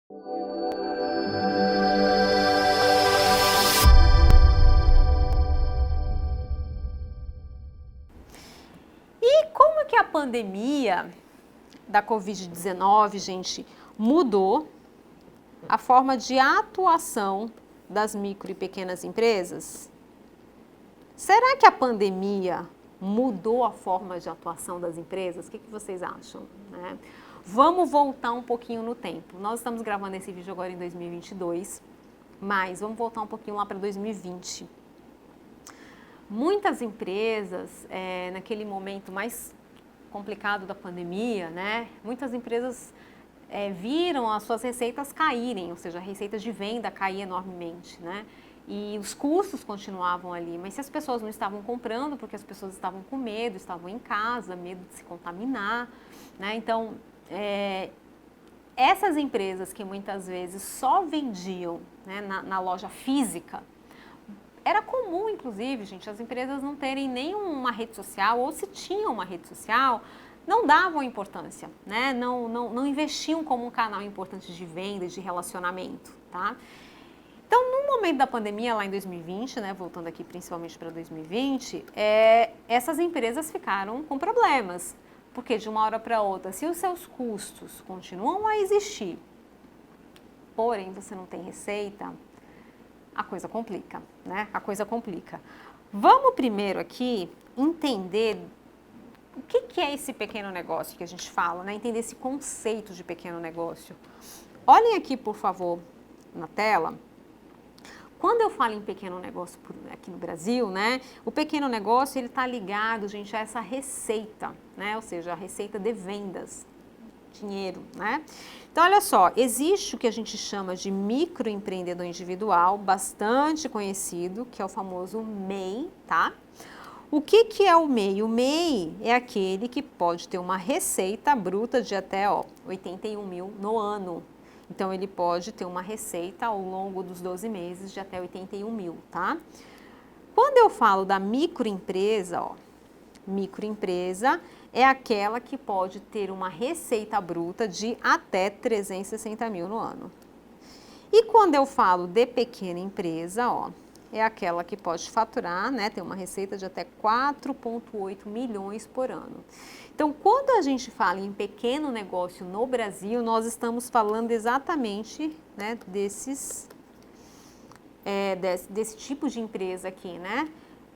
E como que a pandemia da Covid-19, gente, mudou a forma de atuação das micro e pequenas empresas? Será que a pandemia mudou a forma de atuação das empresas? O que vocês acham, né? Vamos voltar um pouquinho no tempo. Nós estamos gravando esse vídeo agora em 2022, mas vamos voltar um pouquinho lá para 2020. Muitas empresas, naquele momento mais complicado da pandemia, né? Muitas empresas viram as suas receitas caírem, ou seja, a receita de venda cair enormemente, né? E os custos continuavam ali, mas se as pessoas não estavam comprando, porque as pessoas estavam com medo, estavam em casa, medo de se contaminar, né? Então, essas empresas que muitas vezes só vendiam, né, na loja física, era comum, inclusive, gente, as empresas não terem nenhuma rede social, ou se tinham uma rede social, não davam importância, né? Não investiam como um canal importante de venda e de relacionamento, tá? Então, no momento da pandemia, lá em 2020, né, voltando aqui principalmente para 2020, essas empresas ficaram com problemas, porque de uma hora para outra, se os seus custos continuam a existir, porém você não tem receita, a coisa complica, né? A coisa complica. Vamos primeiro aqui entender o que é esse pequeno negócio que a gente fala, né? Entender esse conceito de pequeno negócio. Olhem aqui, por favor, na tela. Quando eu falo em pequeno negócio aqui no Brasil, né? O pequeno negócio, ele está ligado, gente, a essa receita, né? Ou seja, a receita de vendas, dinheiro, né? Então, olha só, existe o que a gente chama de microempreendedor individual, bastante conhecido, que é o famoso MEI, tá? O que é o MEI? O MEI é aquele que pode ter uma receita bruta de até 81 mil no ano. Então, ele pode ter uma receita ao longo dos 12 meses de até 81 mil, tá? Quando eu falo da microempresa, microempresa é aquela que pode ter uma receita bruta de até 360 mil no ano. E quando eu falo de pequena empresa, é aquela que pode faturar, né, ter uma receita de até 4,8 milhões por ano. Então, quando a gente fala em pequeno negócio no Brasil, nós estamos falando exatamente, né, desse tipo de empresa aqui, né,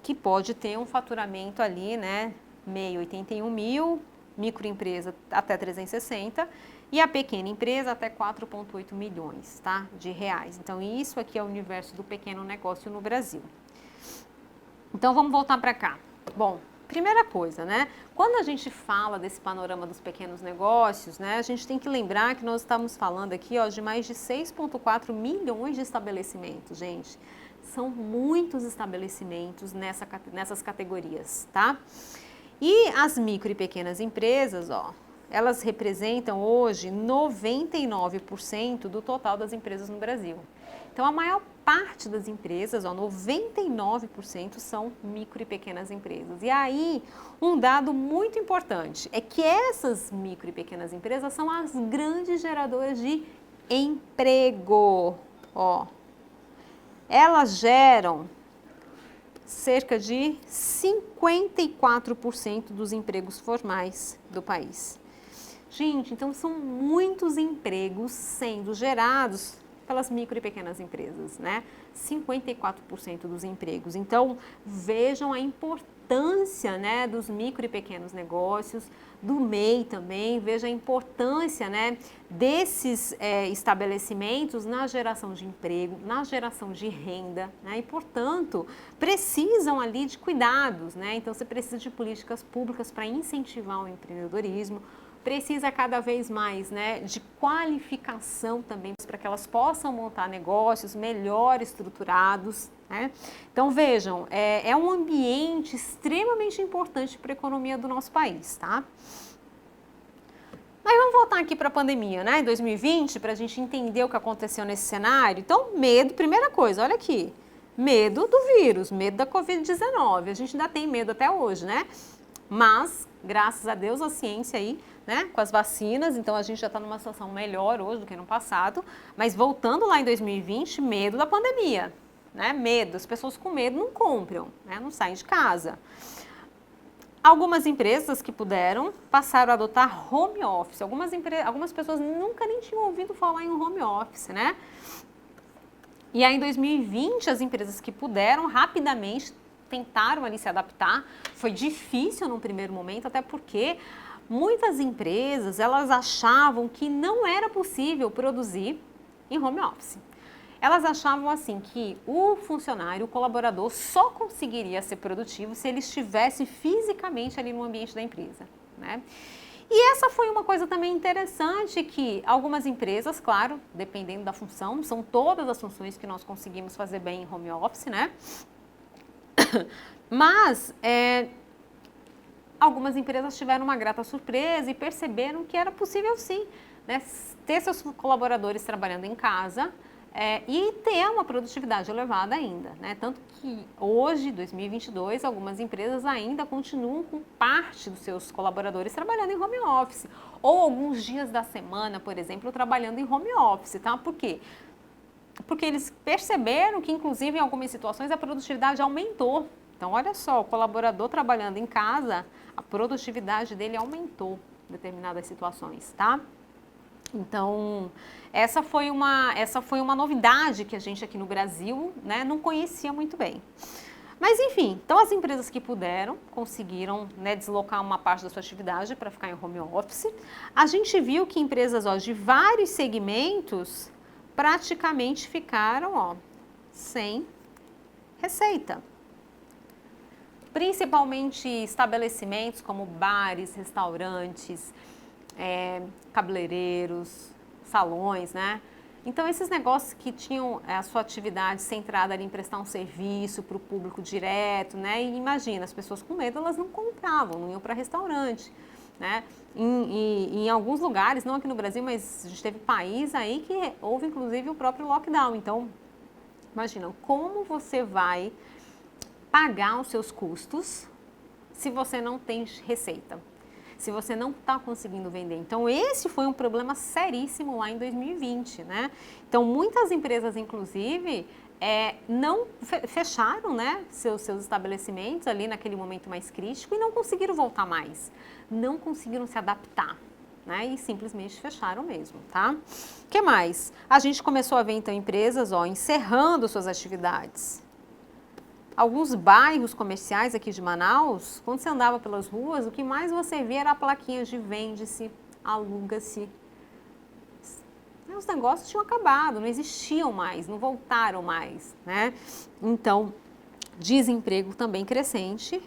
que pode ter um faturamento ali, né, MEI 81 mil, microempresa até 360 e a pequena empresa até 4,8 milhões, tá, de reais. Então, isso aqui é o universo do pequeno negócio no Brasil. Então, vamos voltar para cá. Bom, primeira coisa, né, quando a gente fala desse panorama dos pequenos negócios, né, a gente tem que lembrar que nós estamos falando aqui, de mais de 6,4 milhões de estabelecimentos, gente. São muitos estabelecimentos nessas categorias, tá? E as micro e pequenas empresas, elas representam hoje 99% do total das empresas no Brasil. Então, a maior parte das empresas, 99% são micro e pequenas empresas. E aí, um dado muito importante é que essas micro e pequenas empresas são as grandes geradoras de emprego, Elas geram cerca de 54% dos empregos formais do país. Gente, então são muitos empregos sendo gerados pelas micro e pequenas empresas, né? 54% dos empregos. Então, vejam a importância, né, dos micro e pequenos negócios, do MEI também, veja a importância, né, desses estabelecimentos na geração de emprego, na geração de renda, né, e, portanto, precisam ali de cuidados, né? Então, você precisa de políticas públicas para incentivar o empreendedorismo, precisa cada vez mais, né, de qualificação também para que elas possam montar negócios melhor estruturados, né? Então, vejam, é um ambiente extremamente importante para a economia do nosso país, tá? Mas vamos voltar aqui para a pandemia, né, em 2020, para a gente entender o que aconteceu nesse cenário. Então, medo, primeira coisa, olha aqui, medo do vírus, medo da Covid-19, a gente ainda tem medo até hoje, né? Mas, graças a Deus, a ciência aí né, com as vacinas, então a gente já está numa situação melhor hoje do que no passado, mas voltando lá em 2020, medo da pandemia, né, medo, as pessoas com medo não compram, né, não saem de casa. Algumas empresas que puderam passaram a adotar home office, algumas pessoas nunca nem tinham ouvido falar em home office, né? E aí em 2020 as empresas que puderam rapidamente tentaram ali se adaptar, foi difícil num primeiro momento, até porque muitas empresas, elas achavam que não era possível produzir em home office. Elas achavam assim que o funcionário, o colaborador, só conseguiria ser produtivo se ele estivesse fisicamente ali no ambiente da empresa, né? E essa foi uma coisa também interessante que algumas empresas, claro, dependendo da função, não são todas as funções que nós conseguimos fazer bem em home office, né? Mas algumas empresas tiveram uma grata surpresa e perceberam que era possível sim, né, ter seus colaboradores trabalhando em casa e ter uma produtividade elevada ainda, né? Tanto que hoje, 2022, algumas empresas ainda continuam com parte dos seus colaboradores trabalhando em home office ou alguns dias da semana, por exemplo, trabalhando em home office, tá? Por quê? Porque eles perceberam que, inclusive, em algumas situações, a produtividade aumentou. Então, olha só, o colaborador trabalhando em casa, a produtividade dele aumentou em determinadas situações, tá? Então, essa foi uma novidade que a gente aqui no Brasil, né, não conhecia muito bem. Mas, enfim, então as empresas que puderam, conseguiram, né, deslocar uma parte da sua atividade para ficar em home office. A gente viu que empresas de vários segmentos praticamente ficaram sem receita. Principalmente estabelecimentos como bares, restaurantes, cabeleireiros, salões, né? Então, esses negócios que tinham a sua atividade centrada ali em prestar um serviço para o público direto, né? E imagina, as pessoas com medo, elas não compravam, não iam para restaurante, né? Em alguns lugares, não aqui no Brasil, mas a gente teve país aí que houve inclusive o próprio lockdown. Então, imagina, como você vai pagar os seus custos se você não tem receita, se você não está conseguindo vender. Então, esse foi um problema seríssimo lá em 2020, né? Então, muitas empresas, inclusive, não fecharam, né, seus estabelecimentos ali naquele momento mais crítico e não conseguiram voltar mais, não conseguiram se adaptar, né, e simplesmente fecharam mesmo, tá? O que mais? A gente começou a ver, então, empresas, encerrando suas atividades. Alguns bairros comerciais aqui de Manaus, quando você andava pelas ruas, o que mais você via era plaquinhas de vende-se, aluga-se. Os negócios tinham acabado, não existiam mais, não voltaram mais, né? Então, desemprego também crescente.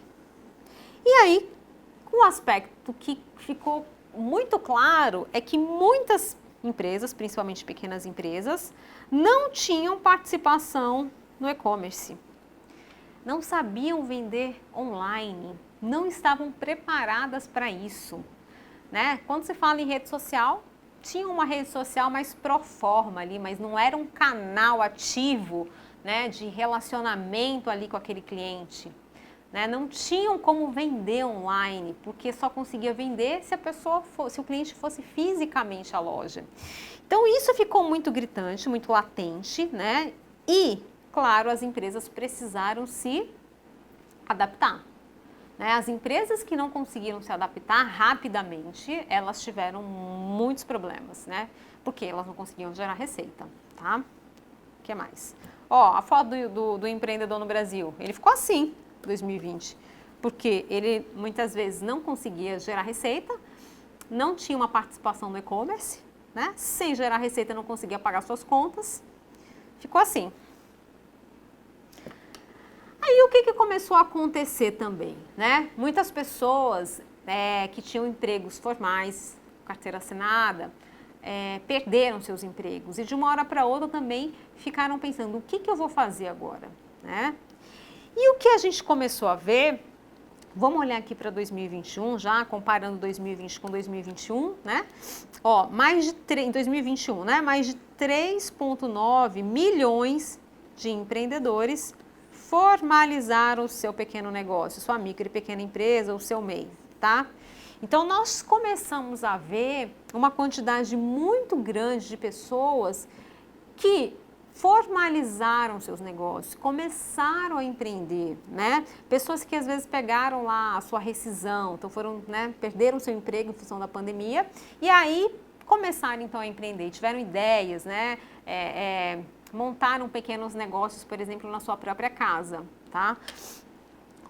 E aí, um aspecto que ficou muito claro é que muitas empresas, principalmente pequenas empresas, não tinham participação no e-commerce. Não sabiam vender online, não estavam preparadas para isso, né? Quando se fala em rede social, tinha uma rede social mais pro forma ali, mas não era um canal ativo, né, de relacionamento ali com aquele cliente, né? Não tinham como vender online, porque só conseguia vender se o cliente fosse fisicamente à loja. Então isso ficou muito gritante, muito latente, né? E claro, as empresas precisaram se adaptar, né? As empresas que não conseguiram se adaptar rapidamente, elas tiveram muitos problemas, né? Porque elas não conseguiam gerar receita, tá? O que mais? A foto do empreendedor no Brasil, ele ficou assim, 2020, porque ele muitas vezes não conseguia gerar receita, não tinha uma participação no e-commerce, né? Sem gerar receita não conseguia pagar suas contas, ficou assim. Aí o que começou a acontecer também, né? Muitas pessoas que tinham empregos formais, carteira assinada, perderam seus empregos e de uma hora para outra também ficaram pensando, o que eu vou fazer agora, né? E o que a gente começou a ver, vamos olhar aqui para 2021 já, comparando 2020 com 2021, né? Em 2021, né? Mais de 3,9 milhões de empreendedores formalizaram o seu pequeno negócio, sua micro e pequena empresa, o seu MEI, tá? Então, nós começamos a ver uma quantidade muito grande de pessoas que formalizaram seus negócios, começaram a empreender, né? Pessoas que às vezes pegaram lá a sua rescisão, então foram, né, perderam seu emprego em função da pandemia e aí começaram então a empreender, tiveram ideias, né? Montaram pequenos negócios, por exemplo, na sua própria casa, tá?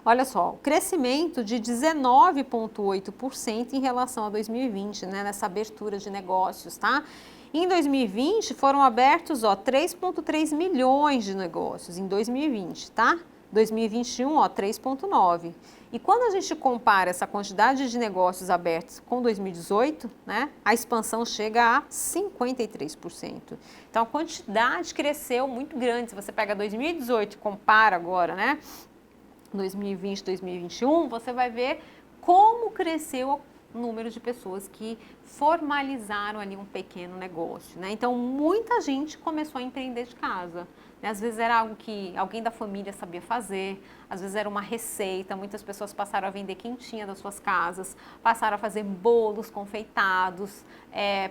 Olha só, o crescimento de 19,8% em relação a 2020, né, nessa abertura de negócios, tá? Em 2020 foram abertos, 3,3 milhões de negócios em 2020, tá? 2021, 3,9. E quando a gente compara essa quantidade de negócios abertos com 2018, né, a expansão chega a 53%. Então a quantidade cresceu muito grande. Se você pega 2018 e compara agora, né, 2020, 2021, você vai ver como cresceu o número de pessoas que formalizaram ali um pequeno negócio, né? Então, muita gente começou a empreender de casa, né? Às vezes era algo que alguém da família sabia fazer, às vezes era uma receita, muitas pessoas passaram a vender quentinha das suas casas, passaram a fazer bolos confeitados,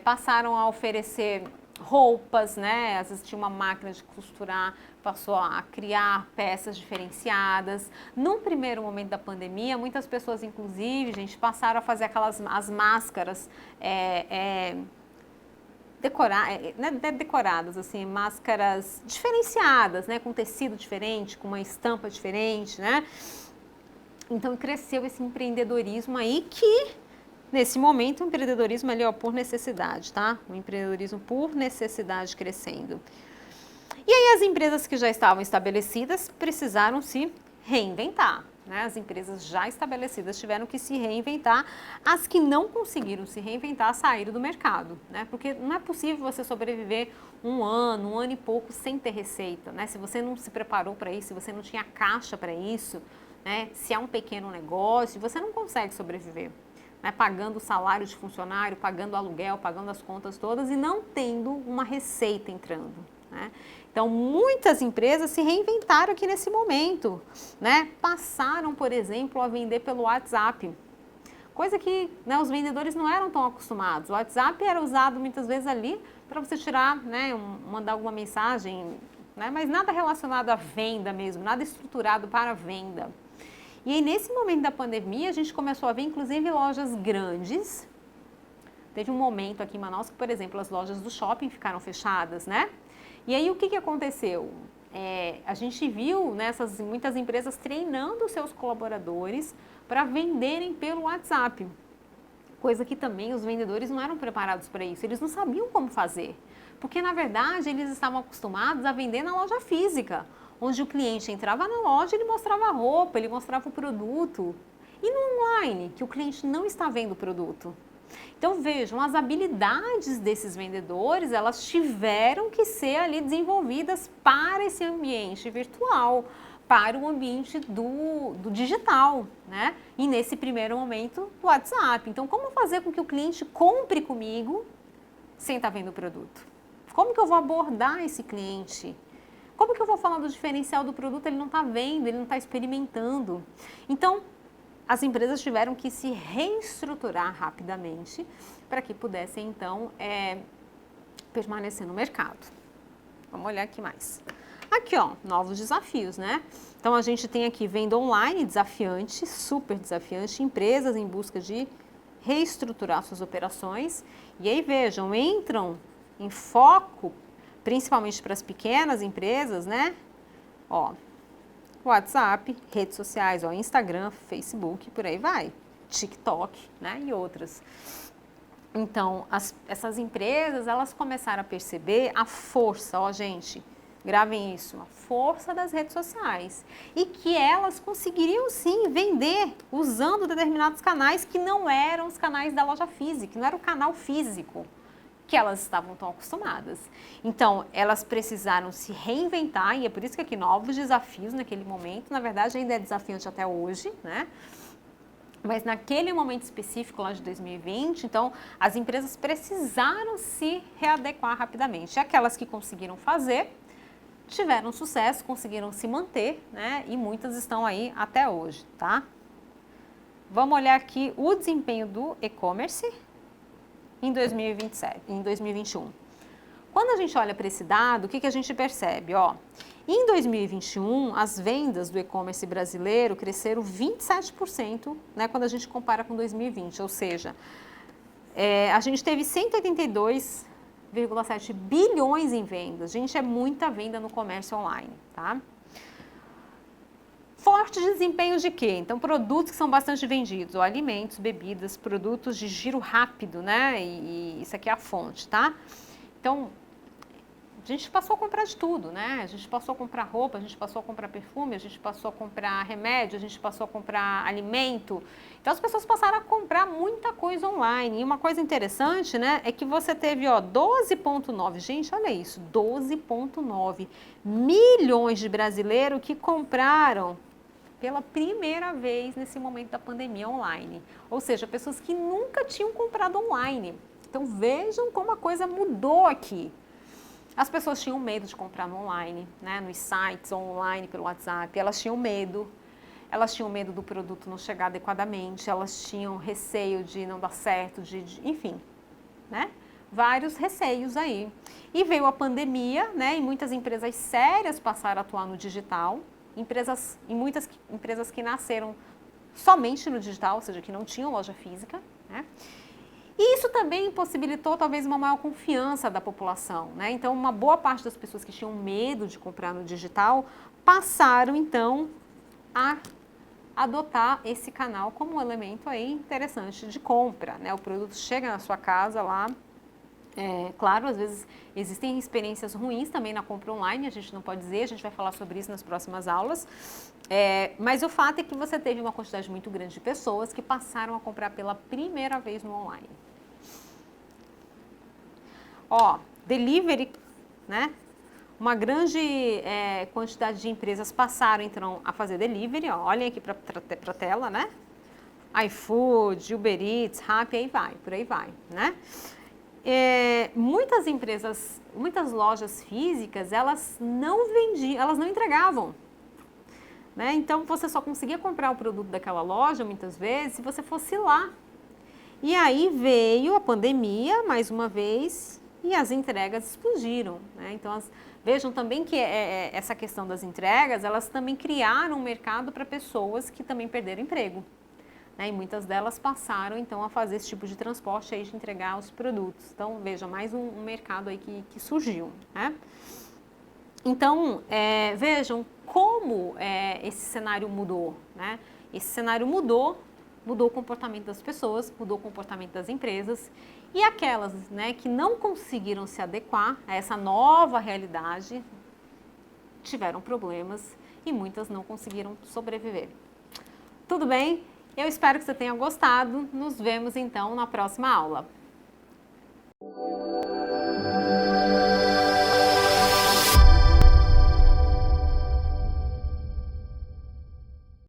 passaram a oferecer roupas, né? Às vezes tinha uma máquina de costurar, passou a criar peças diferenciadas. Num primeiro momento da pandemia, muitas pessoas, inclusive, gente, passaram a fazer as máscaras decoradas, assim, máscaras diferenciadas, né? Com tecido diferente, com uma estampa diferente, né? Então cresceu esse empreendedorismo aí que nesse momento, o empreendedorismo ali, por necessidade, tá? O empreendedorismo por necessidade crescendo. E aí as empresas que já estavam estabelecidas precisaram se reinventar, né? As empresas já estabelecidas tiveram que se reinventar. As que não conseguiram se reinventar saíram do mercado, né? Porque não é possível você sobreviver um ano e pouco sem ter receita, né? Se você não se preparou para isso, se você não tinha caixa para isso, né? Se é um pequeno negócio, você não consegue sobreviver. Né, pagando o salário de funcionário, pagando o aluguel, pagando as contas todas e não tendo uma receita entrando. Né? Então, muitas empresas se reinventaram aqui nesse momento. Né? Passaram, por exemplo, a vender pelo WhatsApp. Coisa que, né, os vendedores não eram tão acostumados. O WhatsApp era usado muitas vezes ali para você tirar, né, mandar alguma mensagem, né, mas nada relacionado à venda mesmo, nada estruturado para a venda. E aí, nesse momento da pandemia, a gente começou a ver, inclusive, lojas grandes. Teve um momento aqui em Manaus que, por exemplo, as lojas do shopping ficaram fechadas, né? E aí, o que aconteceu? A gente viu, né, muitas empresas treinando os seus colaboradores para venderem pelo WhatsApp. Coisa que também os vendedores não eram preparados para isso. Eles não sabiam como fazer. Porque, na verdade, eles estavam acostumados a vender na loja física, onde o cliente entrava na loja, ele mostrava a roupa, ele mostrava o produto. E no online, que o cliente não está vendo o produto. Então vejam, as habilidades desses vendedores, elas tiveram que ser ali desenvolvidas para esse ambiente virtual, para o ambiente do digital, né? E nesse primeiro momento, do WhatsApp. Então, como fazer com que o cliente compre comigo sem estar vendo o produto? Como que eu vou abordar esse cliente? Como que eu vou falar do diferencial do produto? Ele não está vendo, ele não está experimentando. Então, as empresas tiveram que se reestruturar rapidamente para que pudessem, então, permanecer no mercado. Vamos olhar aqui mais. Aqui, novos desafios, né? Então, a gente tem aqui venda online desafiante, super desafiante, empresas em busca de reestruturar suas operações. E aí, vejam, entram em foco principalmente para as pequenas empresas, né? WhatsApp, redes sociais, Instagram, Facebook, por aí vai, TikTok, né? E outras. Então, essas empresas, elas começaram a perceber a força, gente, gravem isso, a força das redes sociais. E que elas conseguiriam, sim, vender usando determinados canais que não eram os canais da loja física, que não era o canal físico que elas estavam tão acostumadas. Então, elas precisaram se reinventar, e é por isso que aqui novos desafios naquele momento, na verdade ainda é desafiante até hoje, né? Mas naquele momento específico lá de 2020, então, as empresas precisaram se readequar rapidamente. E aquelas que conseguiram fazer, tiveram sucesso, conseguiram se manter, né? E muitas estão aí até hoje, tá? vamos olhar aqui o desempenho do e-commerce em 2027, em 2021. Quando a gente olha para esse dado, o que a gente percebe? Ó, em 2021, as vendas do e-commerce brasileiro cresceram 27%, né, quando a gente compara com 2020, ou seja, a gente teve 182,7 bilhões em vendas. Gente, é muita venda no comércio online, tá? Forte desempenho de quê? Então, produtos que são bastante vendidos, ou alimentos, bebidas, produtos de giro rápido, né? E isso aqui é a fonte, tá? Então, a gente passou a comprar de tudo, né? A gente passou a comprar roupa, a gente passou a comprar perfume, a gente passou a comprar remédio, a gente passou a comprar alimento. Então, as pessoas passaram a comprar muita coisa online. E uma coisa interessante, né, é que você teve, ó, 12,9, gente, olha isso, 12,9 milhões de brasileiros que compraram pela primeira vez nesse momento da pandemia online. Ou seja, pessoas que nunca tinham comprado online. Então, vejam como a coisa mudou aqui. As pessoas tinham medo de comprar no online, né, nos sites online, pelo WhatsApp, elas tinham medo do produto não chegar adequadamente, elas tinham receio de não dar certo, enfim, né, vários receios aí. E veio a pandemia, né, e muitas empresas sérias passaram a atuar no digital, muitas empresas que nasceram somente no digital, ou seja, que não tinham loja física, né. E isso também possibilitou talvez uma maior confiança da população, né? Então, uma boa parte das pessoas que tinham medo de comprar no digital passaram então a adotar esse canal como um elemento aí interessante de compra, né? O produto chega na sua casa lá. Claro, às vezes existem experiências ruins também na compra online, a gente não pode dizer, a gente vai falar sobre isso nas próximas aulas, mas o fato é que você teve uma quantidade muito grande de pessoas que passaram a comprar pela primeira vez no online. Ó, delivery, né? Uma grande quantidade de empresas passaram então a fazer delivery, ó, olhem aqui para a tela, né? iFood, Uber Eats, Rappi, aí vai, por aí vai, né? Muitas empresas, muitas lojas físicas, elas não vendiam, elas não entregavam, né? Então, você só conseguia comprar o produto daquela loja, muitas vezes, se você fosse lá. E aí veio a pandemia, mais uma vez, e as entregas explodiram, né? Então, vejam também que essa questão das entregas, elas também criaram um mercado para pessoas que também perderam emprego. Né, e muitas delas passaram, então, a fazer esse tipo de transporte aí de entregar os produtos. Então, veja, mais um mercado aí que surgiu, né? Então, vejam como esse cenário mudou, né? Esse cenário mudou o comportamento das pessoas, mudou o comportamento das empresas, e aquelas, né, que não conseguiram se adequar a essa nova realidade tiveram problemas e muitas não conseguiram sobreviver. Tudo bem? Eu espero que você tenha gostado. Nos vemos então na próxima aula.